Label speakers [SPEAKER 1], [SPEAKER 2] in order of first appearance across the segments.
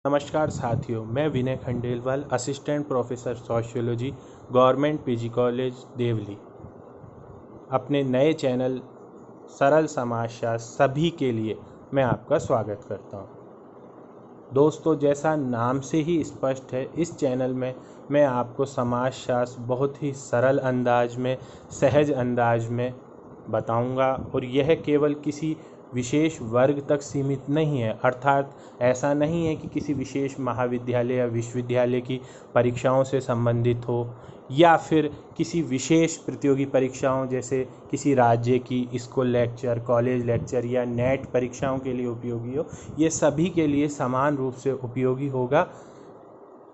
[SPEAKER 1] नमस्कार साथियों, मैं Vinay Khandelwal, assistant professor sociology, government PG college Deoli. अपने नए चैनल सरल समाजशास्त्र सभी के लिए मैं आपका स्वागत करता हूं। दोस्तों, जैसा नाम से ही स्पष्ट है, इस चैनल में मैं आपको समाजशास्त्र बहुत ही सरल अंदाज में, सहज अंदाज में बताऊंगा और यह केवल किसी विशेष वर्ग तक सीमित नहीं है। अर्थात ऐसा नहीं है कि किसी विशेष महाविद्यालय या विश्वविद्यालय की परीक्षाओं से संबंधित हो या फिर किसी विशेष प्रतियोगी परीक्षाओं जैसे किसी राज्य की स्कूल लेक्चर, कॉलेज लेक्चर या नेट परीक्षाओं के लिए उपयोगी हो। ये सभी के लिए समान रूप से उपयोगी होगा।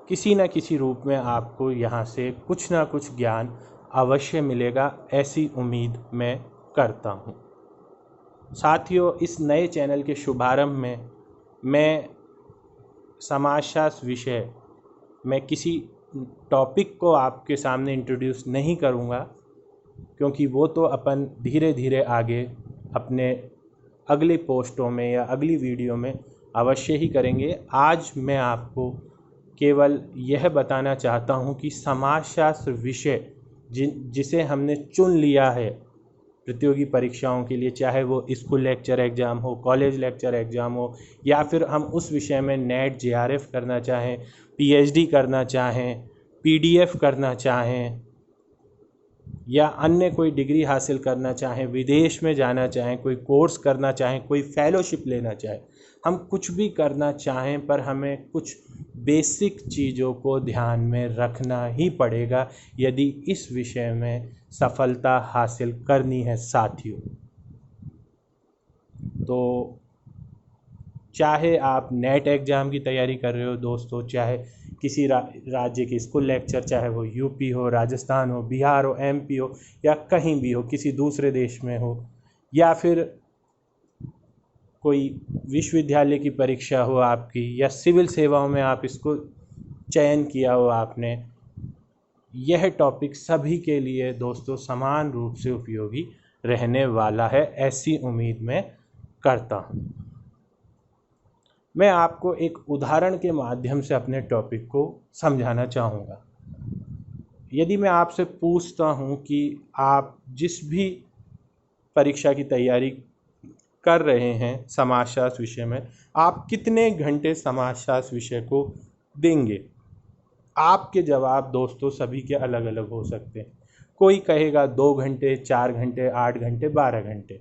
[SPEAKER 1] किसी न किसी रूप में आपको यहाँ से कुछ ना कुछ ज्ञान अवश्य मिलेगा, ऐसी उम्मीद मैं करता हूँ। साथियों, इस नए चैनल के शुभारंभ में मैं समाजशास्त्र विषय में किसी टॉपिक को आपके सामने इंट्रोड्यूस नहीं करूँगा, क्योंकि वो तो अपन धीरे धीरे आगे अपने अगली पोस्टों में या अगली वीडियो में अवश्य ही करेंगे। आज मैं आपको केवल यह बताना चाहता हूँ कि समाजशास्त्र विषय जिसे हमने चुन लिया है प्रतियोगी परीक्षाओं के लिए, चाहे वो स्कूल लेक्चर एग्ज़ाम हो, कॉलेज लेक्चर एग्ज़ाम हो, या फिर हम उस विषय में नेट जेआरएफ करना चाहें, पीएचडी करना चाहें, पीडीएफ करना चाहें या अन्य कोई डिग्री हासिल करना चाहें, विदेश में जाना चाहें, कोई कोर्स करना चाहें, कोई फेलोशिप लेना चाहें, हम कुछ भी करना चाहें, पर हमें कुछ बेसिक चीज़ों को ध्यान में रखना ही पड़ेगा यदि इस विषय में सफलता हासिल करनी है साथियों। तो चाहे आप नेट एग्ज़ाम की तैयारी कर रहे हो दोस्तों, चाहे किसी राज्य के स्कूल लेक्चर, चाहे वो यूपी हो, राजस्थान हो, बिहार हो, एमपी हो या कहीं भी हो, किसी दूसरे देश में हो, या फिर कोई विश्वविद्यालय की परीक्षा हो आपकी, या सिविल सेवाओं में आप इसको चयन किया हो आपने, यह टॉपिक सभी के लिए दोस्तों समान रूप से उपयोगी रहने वाला है, ऐसी उम्मीद मैं करता हूँ। मैं आपको एक उदाहरण के माध्यम से अपने टॉपिक को समझाना चाहूँगा। यदि मैं आपसे पूछता हूँ कि आप जिस भी परीक्षा की तैयारी कर रहे हैं समाजशास्त्र विषय में, आप कितने घंटे समाजशास्त्र विषय को देंगे? आपके जवाब दोस्तों सभी के अलग अलग हो सकते हैं। कोई कहेगा 2 घंटे, 4 घंटे, 8 घंटे, 12 घंटे,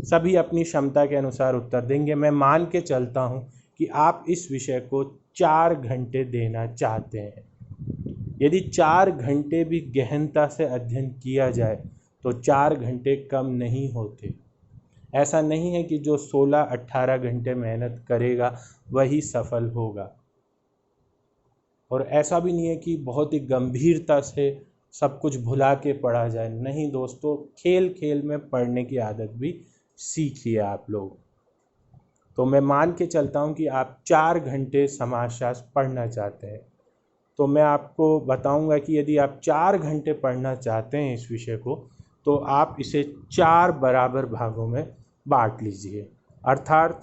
[SPEAKER 1] सभी अपनी क्षमता के अनुसार उत्तर देंगे। मैं मान के चलता हूँ कि आप इस विषय को 4 घंटे देना चाहते हैं। यदि 4 घंटे भी गहनता से अध्ययन किया जाए तो 4 घंटे कम नहीं होते। ऐसा नहीं है कि जो 16-18 घंटे मेहनत करेगा वही सफल होगा, और ऐसा भी नहीं है कि बहुत ही गंभीरता से सब कुछ भुला के पढ़ा जाए। नहीं दोस्तों, खेल खेल में पढ़ने की आदत भी सीखिए आप लोग। तो मैं मान के चलता हूँ कि आप 4 घंटे समाजशास्त्र पढ़ना चाहते हैं, तो मैं आपको बताऊंगा कि यदि आप 4 घंटे पढ़ना चाहते हैं इस विषय को, तो आप इसे 4 बराबर भागों में बांट लीजिए। अर्थात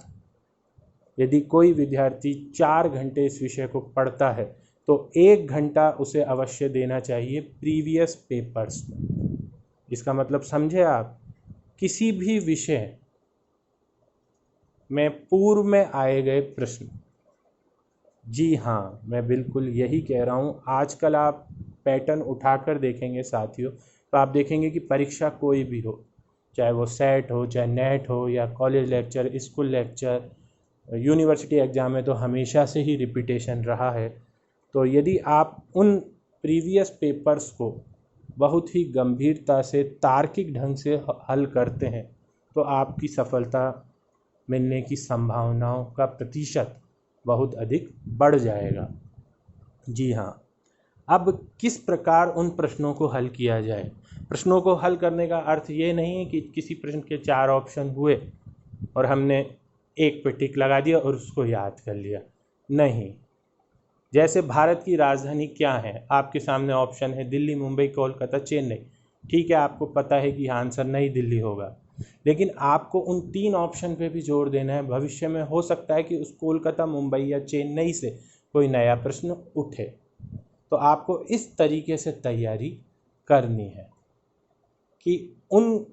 [SPEAKER 1] यदि कोई विद्यार्थी 4 घंटे इस विषय को पढ़ता है तो 1 घंटा उसे अवश्य देना चाहिए प्रीवियस पेपर्स में। इसका मतलब समझे आप, किसी भी विषय में पूर्व में आए गए प्रश्न। जी हाँ, मैं बिल्कुल यही कह रहा हूँ। आजकल आप पैटर्न उठाकर देखेंगे साथियों, तो आप देखेंगे कि परीक्षा कोई भी हो, चाहे वो सेट हो, चाहे नेट हो, या college lecture, school lecture, university exam में तो हमेशा से ही रिपीटेशन रहा है। तो यदि आप उन प्रीवियस पेपर्स को बहुत ही गंभीरता से, तार्किक ढंग से हल करते हैं, तो आपकी सफलता मिलने की संभावनाओं का प्रतिशत बहुत अधिक बढ़ जाएगा। जी हाँ, अब किस प्रकार उन प्रश्नों को हल किया जाए? प्रश्नों को हल करने का अर्थ ये नहीं है कि किसी प्रश्न के 4 ऑप्शन हुए और हमने एक पे टिक लगा दिया और उसको याद कर लिया। नहीं, जैसे भारत की राजधानी क्या है, आपके सामने ऑप्शन है दिल्ली, मुंबई, कोलकाता, चेन्नई। ठीक है, आपको पता है कि आंसर नई दिल्ली होगा। लेकिन आपको उन 3 ऑप्शन पे भी जोर देना है। भविष्य में हो सकता है कि उस कोलकाता, मुंबई या चेन्नई से कोई नया प्रश्न उठे, तो आपको इस तरीके से तैयारी करनी है कि उन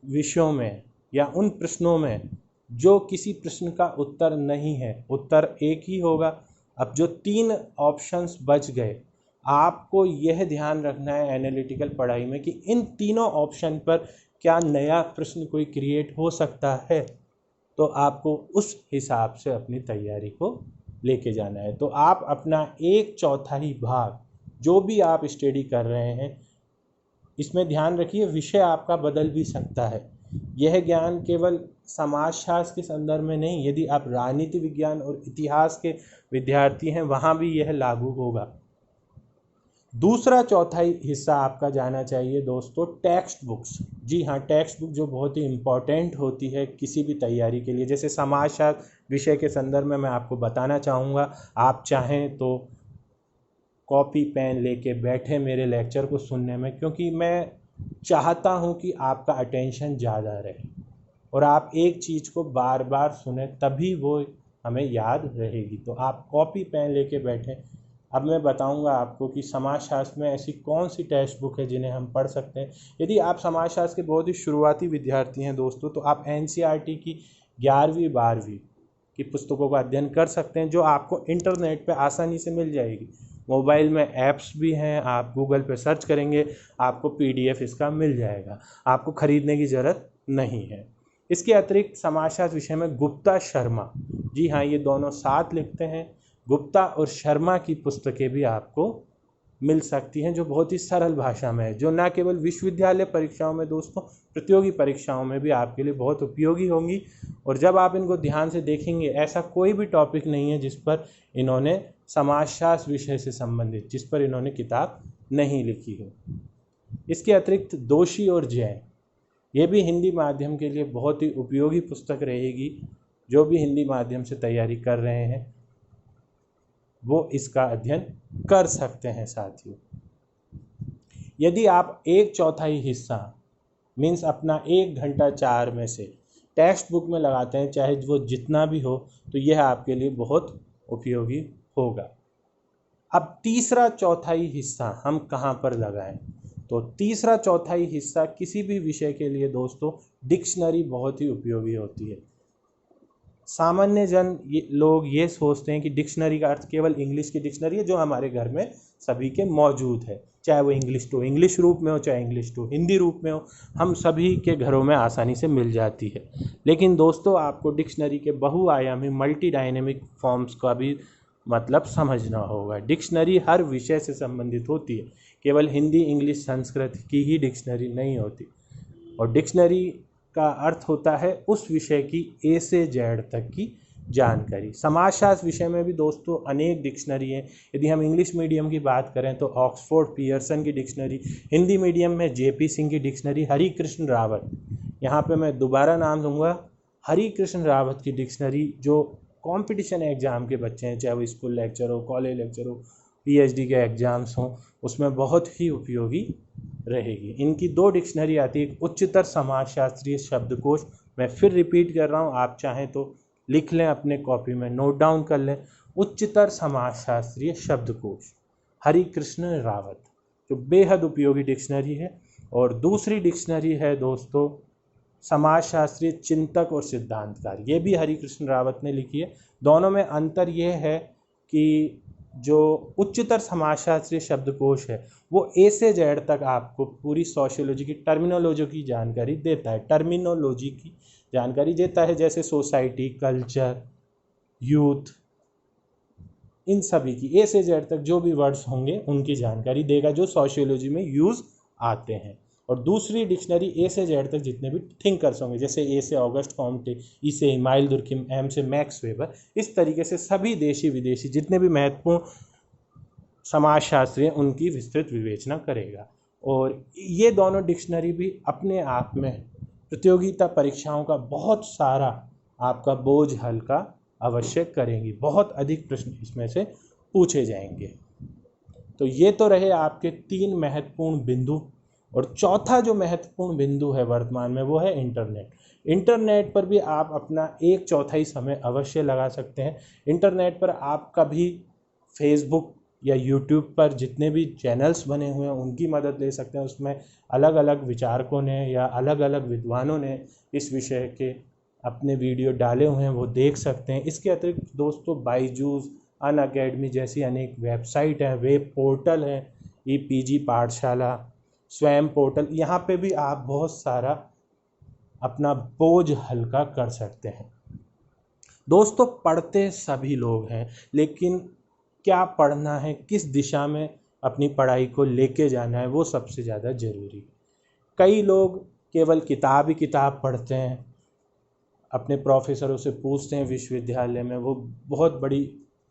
[SPEAKER 1] विषयों में या उन प्रश्नों में जो किसी प्रश्न का उत्तर नहीं है, उत्तर एक ही होगा। अब जो 3 ऑप्शंस बच गए, आपको यह ध्यान रखना है एनालिटिकल पढ़ाई में कि इन तीनों ऑप्शन पर क्या नया प्रश्न कोई क्रिएट हो सकता है, तो आपको उस हिसाब से अपनी तैयारी को लेके जाना है। तो आप अपना 1/4 भाग जो भी आप स्टडी कर रहे हैं, इसमें ध्यान रखिए विषय आपका बदल भी सकता है। यह ज्ञान केवल समाजशास्त्र के संदर्भ में नहीं, यदि आप राजनीति विज्ञान और इतिहास के विद्यार्थी हैं वहाँ भी यह लागू होगा। दूसरा चौथाई हिस्सा आपका जाना चाहिए दोस्तों टेक्स्ट बुक्स। जी हाँ, टेक्स्ट बुक जो बहुत ही इम्पॉर्टेंट होती है किसी भी तैयारी के लिए। जैसे समाजशास्त्र विषय के संदर्भ में मैं आपको बताना चाहूँगा, आप चाहें तो कॉपी पेन लेके बैठे मेरे लेक्चर को सुनने में, क्योंकि मैं चाहता हूँ कि आपका अटेंशन ज़्यादा रहे और आप एक चीज़ को बार बार सुने, तभी वो हमें याद रहेगी। तो आप कॉपी पेन लेके बैठें। अब मैं बताऊंगा आपको कि समाजशास्त्र में ऐसी कौन सी टेक्स्ट बुक है जिन्हें हम पढ़ सकते हैं। यदि आप समाजशास्त्र के बहुत ही शुरुआती विद्यार्थी हैं दोस्तों, तो आप NCERT की 11वीं 12वीं की पुस्तकों का अध्ययन कर सकते हैं, जो आपको इंटरनेट पे आसानी से मिल जाएगी। मोबाइल में ऐप्स भी हैं, आप गूगल पे सर्च करेंगे आपको PDF इसका मिल जाएगा, आपको ख़रीदने की ज़रूरत नहीं है। इसके अतिरिक्त समाजशास्त्र विषय में गुप्ता शर्मा, जी हाँ ये दोनों साथ लिखते हैं, गुप्ता और शर्मा की पुस्तकें भी आपको मिल सकती हैं, जो बहुत ही सरल भाषा में है, जो न केवल विश्वविद्यालय परीक्षाओं में दोस्तों, प्रतियोगी परीक्षाओं में भी आपके लिए बहुत उपयोगी होंगी। और जब आप इनको ध्यान से देखेंगे, ऐसा कोई भी टॉपिक नहीं है जिस पर इन्होंने समाजशास्त्र विषय से संबंधित जिस पर इन्होंने किताब नहीं लिखी हो। इसके अतिरिक्त दोषी और जैन, ये भी हिंदी माध्यम के लिए बहुत ही उपयोगी पुस्तक रहेगी। जो भी हिंदी माध्यम से तैयारी कर रहे हैं वो इसका अध्ययन कर सकते हैं साथियों। यदि आप 1/4 हिस्सा मीन्स अपना 1 घंटा 4 में से टेक्स्ट बुक में लगाते हैं, चाहे वो जितना भी हो, तो यह आपके लिए बहुत उपयोगी होगा। अब तीसरा चौथाई हिस्सा हम कहाँ पर लगाएं? तो तीसरा चौथाई हिस्सा किसी भी विषय के लिए दोस्तों डिक्शनरी बहुत ही उपयोगी होती है। सामान्य जन लोग ये सोचते हैं कि डिक्शनरी का अर्थ केवल इंग्लिश की डिक्शनरी है, जो हमारे घर में सभी के मौजूद है, चाहे वो इंग्लिश टू इंग्लिश रूप में हो, चाहे इंग्लिश टू हिंदी रूप में हो, हम सभी के घरों में आसानी से मिल जाती है। लेकिन दोस्तों आपको डिक्शनरी के बहुआयामी मल्टी डायनेमिक फॉर्म्स का भी मतलब समझना होगा। डिक्शनरी हर विषय से संबंधित होती है, केवल हिंदी, इंग्लिश, संस्कृत की ही डिक्शनरी नहीं होती। और डिक्शनरी का अर्थ होता है उस विषय की A से Z तक की जानकारी। समाजशास्त्र विषय में भी दोस्तों अनेक डिक्शनरी हैं। यदि हम इंग्लिश मीडियम की बात करें तो ऑक्सफोर्ड पियर्सन की डिक्शनरी, हिंदी मीडियम में JP सिंह की डिक्शनरी, हरिकृष्ण रावत, यहाँ पे मैं दोबारा नाम दूंगा, हरिकृष्ण रावत की डिक्शनरी, जो कंपटीशन एग्ज़ाम के बच्चे हैं, चाहे वो स्कूल लेक्चर हो, कॉलेज लेक्चर हो, PhD के एग्ज़ाम्स हों, उसमें बहुत ही उपयोगी रहेगी। इनकी 2 डिक्शनरी आती है, एक उच्चतर समाजशास्त्रीय शब्दकोश, मैं फिर रिपीट कर रहा हूँ, आप चाहें तो लिख लें अपने कॉपी में, नोट डाउन कर लें, उच्चतर समाजशास्त्रीय शब्दकोश, हरिकृष्ण रावत, जो बेहद उपयोगी डिक्शनरी है। और दूसरी डिक्शनरी है दोस्तों समाजशास्त्रीय चिंतक और सिद्धांतकार, ये भी हरिकृष्ण रावत ने लिखी है। दोनों में अंतर ये है कि जो उच्चतर समाजशास्त्रीय शब्दकोश है वो A से Z तक आपको पूरी सोशियोलॉजी की टर्मिनोलॉजी की जानकारी देता है, टर्मिनोलॉजी की जानकारी देता है, जैसे सोसाइटी, कल्चर, यूथ, इन सभी की A से Z तक जो भी वर्ड्स होंगे उनकी जानकारी देगा जो सोशियोलॉजी में यूज़ आते हैं। और दूसरी डिक्शनरी A से Z तक जितने भी थिंकर्स होंगे, जैसे A से ऑगस्ट कॉम्टे, E से इमाइल दुर्खिम, M से मैक्स वेबर, इस तरीके से सभी देशी विदेशी जितने भी महत्वपूर्ण समाजशास्त्री हैं उनकी विस्तृत विवेचना करेगा। और ये दोनों डिक्शनरी भी अपने आप में प्रतियोगिता परीक्षाओं का बहुत सारा आपका बोझ हल्का अवश्य करेंगी, बहुत अधिक प्रश्न इसमें से पूछे जाएंगे। तो ये तो रहे आपके 3 महत्वपूर्ण बिंदु और चौथा जो महत्वपूर्ण बिंदु है वर्तमान में वो है इंटरनेट। इंटरनेट पर भी आप अपना 1/4 समय अवश्य लगा सकते हैं। इंटरनेट पर आप कभी फेसबुक या यूट्यूब पर जितने भी चैनल्स बने हुए हैं उनकी मदद ले सकते हैं। उसमें अलग अलग विचारकों ने या अलग अलग विद्वानों ने इस विषय के अपने वीडियो डाले हुए हैं, वो देख सकते हैं। इसके अतिरिक्त दोस्तों बायजूस, अनअकैडमी जैसी अनेक वेबसाइट हैं, वेब पोर्टल हैं, ईपीजी पाठशाला, स्वयं पोर्टल, यहाँ पे भी आप बहुत सारा अपना बोझ हल्का कर सकते हैं। दोस्तों पढ़ते सभी लोग हैं, लेकिन क्या पढ़ना है, किस दिशा में अपनी पढ़ाई को लेके जाना है, वो सबसे ज़्यादा ज़रूरी। कई लोग केवल किताब ही किताब पढ़ते हैं, अपने प्रोफेसरों से पूछते हैं विश्वविद्यालय में, वो बहुत बड़ी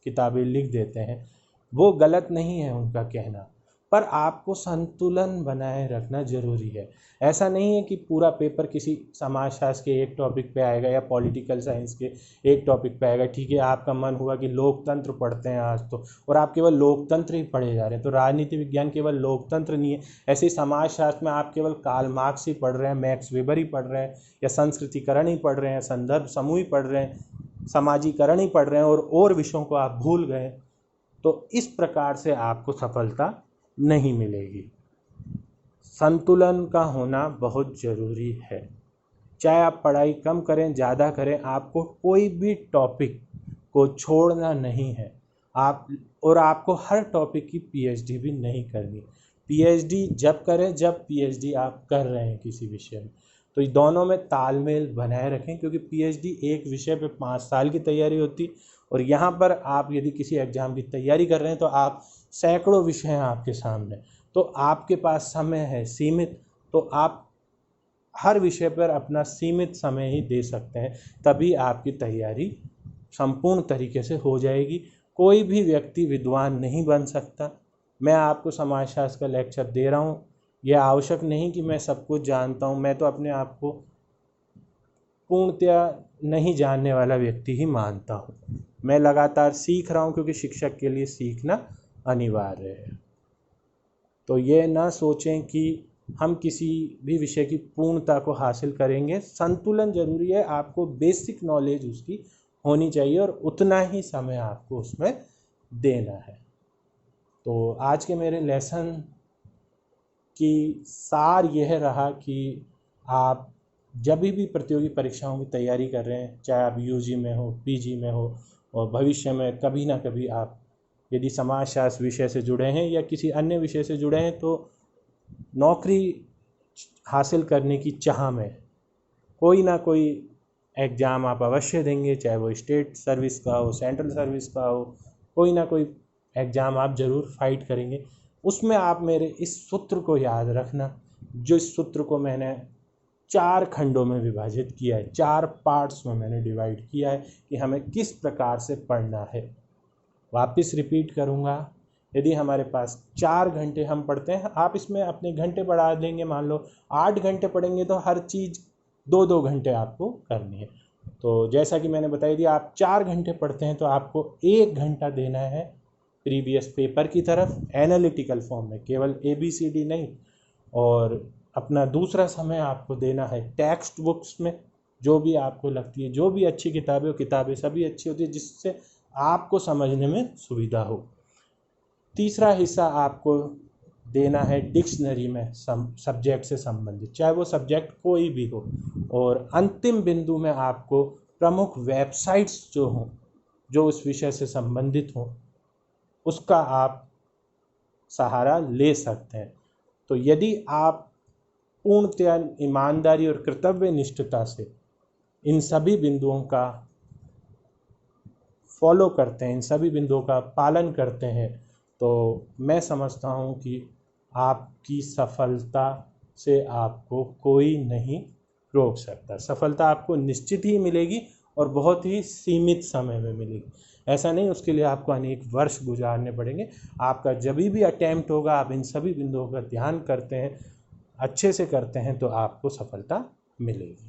[SPEAKER 1] किताबें लिख देते हैं। वो गलत नहीं है उनका कहना, पर आपको संतुलन बनाए रखना ज़रूरी है। ऐसा नहीं है कि पूरा पेपर किसी समाजशास्त्र के एक टॉपिक पे आएगा या पॉलिटिकल साइंस के एक टॉपिक पे आएगा। ठीक है, आपका मन हुआ कि लोकतंत्र पढ़ते हैं आज तो, और आप केवल लोकतंत्र ही पढ़े जा रहे हैं, तो राजनीति विज्ञान केवल लोकतंत्र नहीं है। ऐसे ही समाजशास्त्र में आप केवल कार्ल मार्क्स ही पढ़ रहे हैं, मैक्स वेबर ही पढ़ रहे हैं, या संस्कृतिकरण ही पढ़ रहे हैं, संदर्भ समूह ही पढ़ रहे हैं, समाजीकरण ही पढ़ रहे हैं और विषयों को आप भूल गए, तो इस प्रकार से आपको सफलता नहीं मिलेगी। संतुलन का होना बहुत ज़रूरी है। चाहे आप पढ़ाई कम करें, ज़्यादा करें, आपको कोई भी टॉपिक को छोड़ना नहीं है। आपको हर टॉपिक की पीएचडी भी नहीं करनी। पीएचडी जब करें जब पीएचडी आप कर रहे हैं किसी विषय में, तो दोनों में तालमेल बनाए रखें, क्योंकि पीएचडी एक विषय पे 5 साल की तैयारी होती, और यहाँ पर आप यदि किसी एग्ज़ाम की तैयारी कर रहे हैं तो आप सैकड़ों विषय हैं आपके सामने, तो आपके पास समय है सीमित, तो आप हर विषय पर अपना सीमित समय ही दे सकते हैं, तभी आपकी तैयारी संपूर्ण तरीके से हो जाएगी। कोई भी व्यक्ति विद्वान नहीं बन सकता। मैं आपको समाजशास्त्र का लेक्चर दे रहा हूँ, यह आवश्यक नहीं कि मैं सब कुछ जानता हूँ। मैं तो अपने आप को पूर्णतया नहीं जानने वाला व्यक्ति ही मानता हूँ। मैं लगातार सीख रहा हूँ, क्योंकि शिक्षक के लिए सीखना अनिवार्य है। तो ये ना सोचें कि हम किसी भी विषय की पूर्णता को हासिल करेंगे। संतुलन जरूरी है, आपको बेसिक नॉलेज उसकी होनी चाहिए और उतना ही समय आपको उसमें देना है। तो आज के मेरे लेसन की सार यह रहा कि आप जब भी प्रतियोगी परीक्षाओं की तैयारी कर रहे हैं, चाहे आप यूजी में हो, पीजी में हो, और भविष्य में कभी ना कभी आप यदि समाजशास्त्र विषय से जुड़े हैं या किसी अन्य विषय से जुड़े हैं, तो नौकरी हासिल करने की चाह में कोई ना कोई एग्ज़ाम आप अवश्य देंगे, चाहे वो स्टेट सर्विस का हो, सेंट्रल सर्विस का हो, कोई ना कोई एग्ज़ाम आप ज़रूर फाइट करेंगे। उसमें आप मेरे इस सूत्र को याद रखना, जो इस सूत्र को मैंने 4 खंडों में विभाजित किया है, 4 पार्ट्स में मैंने डिवाइड किया है कि हमें किस प्रकार से पढ़ना है। वापस रिपीट करूँगा, यदि हमारे पास 4 घंटे हम पढ़ते हैं, आप इसमें अपने घंटे बढ़ा देंगे, मान लो 8 घंटे पढ़ेंगे, तो हर चीज़ 2-2 घंटे आपको करनी है। तो जैसा कि मैंने बताया, यदि आप 4 घंटे पढ़ते हैं तो आपको 1 घंटा देना है प्रीवियस पेपर की तरफ, एनालिटिकल फॉर्म में, केवल ABCD नहीं, और अपना दूसरा समय आपको देना है टेक्स्ट बुक्स में, जो भी आपको लगती है, जो भी अच्छी किताबें हो, किताबें सभी अच्छी होती है जिससे आपको समझने में सुविधा हो। तीसरा हिस्सा आपको देना है डिक्शनरी में सब्जेक्ट से संबंधित, चाहे वो सब्जेक्ट कोई भी हो, और अंतिम बिंदु में आपको प्रमुख वेबसाइट्स जो हों, जो उस विषय से संबंधित हों, उसका आप सहारा ले सकते हैं। तो यदि आप पूर्णतया ईमानदारी और कर्तव्य निष्ठता से इन सभी बिंदुओं का फॉलो करते हैं, इन सभी बिंदुओं का पालन करते हैं, तो मैं समझता हूँ कि आपकी सफलता से आपको कोई नहीं रोक सकता। सफलता आपको निश्चित ही मिलेगी और बहुत ही सीमित समय में मिलेगी। ऐसा नहीं उसके लिए आपको अनेक वर्ष गुजारने पड़ेंगे। आपका जब भी अटैम्प्ट होगा, आप इन सभी बिंदुओं का ध्यान करते हैं, अच्छे से करते हैं, तो आपको सफलता मिलेगी।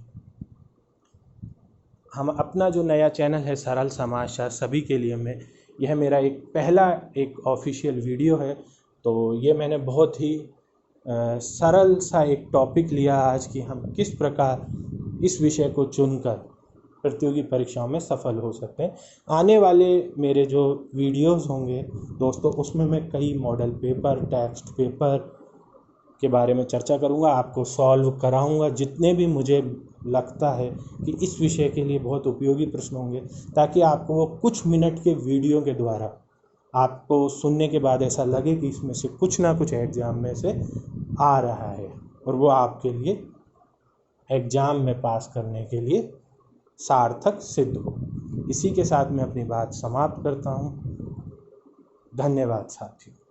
[SPEAKER 1] हम अपना जो नया चैनल है सरल समाजशास्त्र सभी के लिए में, यह मेरा पहला एक ऑफिशियल वीडियो है। तो ये मैंने बहुत ही सरल सा एक टॉपिक लिया आज कि हम किस प्रकार इस विषय को चुनकर प्रतियोगी परीक्षाओं में सफल हो सकते हैं। आने वाले मेरे जो वीडियोस होंगे दोस्तों, उसमें मैं कई मॉडल पेपर, टेक्स्ट पेपर के बारे में चर्चा करूंगा, आपको सॉल्व कराऊंगा जितने भी मुझे लगता है कि इस विषय के लिए बहुत उपयोगी प्रश्न होंगे, ताकि आपको वो कुछ मिनट के वीडियो के द्वारा आपको सुनने के बाद ऐसा लगे कि इसमें से कुछ ना कुछ एग्ज़ाम में से आ रहा है और वो आपके लिए एग्ज़ाम में पास करने के लिए सार्थक सिद्ध हो। इसी के साथ मैं अपनी बात समाप्त करता हूँ। धन्यवाद साथियों।